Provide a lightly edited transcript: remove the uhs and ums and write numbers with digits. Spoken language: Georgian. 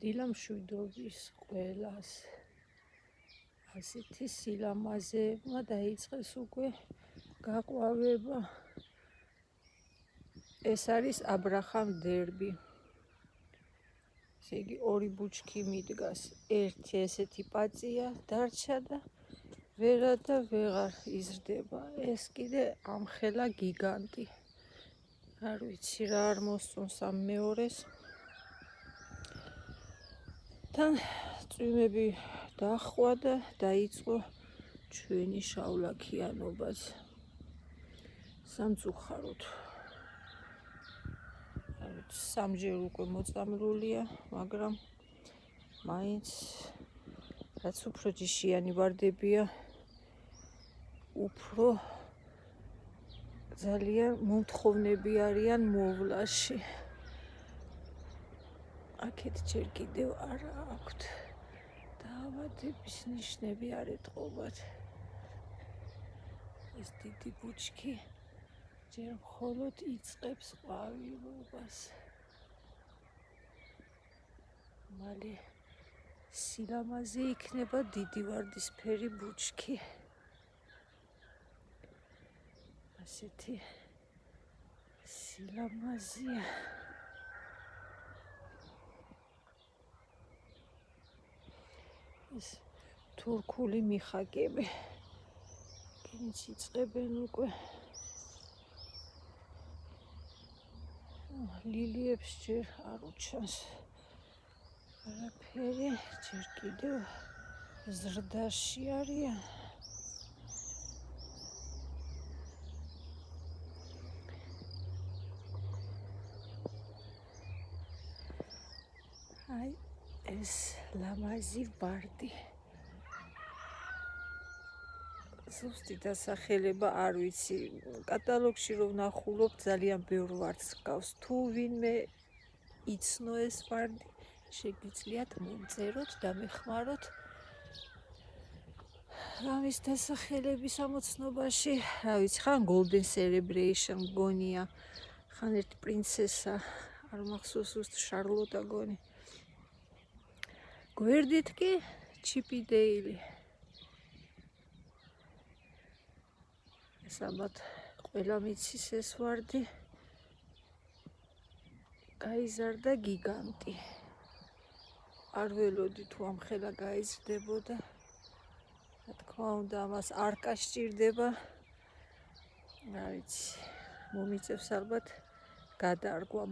დილა მშვიდობის ყველას. ასეთი სილამაზეებმა დაიწყეს უკვე გაყვავება. ეს არის აბრაჰამ დერბი. ესე იგი, ორი ბუჩქი მიდგას. ერთი ესეთი პაწია დარჩა და ვერა და ვეღარ იზრდება. ეს კიდე ამხელა გიგანტი. არ ვიცი რა არ მოსწონს ამ მეორეს. თან წვიმები დახვა და დაიწყო ჩვენი შავლაქიანობაც. სამწუხაროდ. სამჯერ უკვე მოწამლულია, მაგრამ მაინც რაც უფრო ჯიშიანი ვარდებია, უფრო ძალიან მომთხოვნები არიან მოვლაში. აქეთ ჯერ კიდევ არ აქვთ დაავადების ნიშნები არ ეტყობათ. ეს დიდი ბუჩქი ჯერ მხოლოდ იწყებს ყვავილობას. მალე სილამაზე იქნება დიდი ვარდისფერი ბუჩქი. ასეთი სილამაზია. ეს თურქული მიხაკები. კიდეც იწყებენ უკვე. ლილიებს ჯერ არ უჩანს არაფერი, ჯერ კიდევ ზრდაში არიან. აი ეს ლამაზი ვარდი. ზუსტი დასახელება არ ვიცი. კატალოგში რომ ნახულობ ძალიან ბევრ ვარდს გავს. თუ ვინმე იცნო ეს ვარდი, შეგიძლიათ მომწეროთ და მეხმაროთ. რამის დასახელების ამოცნობაში, რა ვიცი, ხან Golden Celebration მგონია, ხან ერთი პრინცესა, არ მახსოვს უსტ შარლოტა გონი. გვერდით კი ჩიპი დეილი. ეს ალბათ ყველა მიცის ეს ვარდი. გაიზარდა გიგანტი. არ ველოდი თუ ამხელა გაიზრდებოდა. რა თქმა უნდა, ამას არკა სჭირდება. რა ვიცი, მომიწევს ალბათ გადარგვა.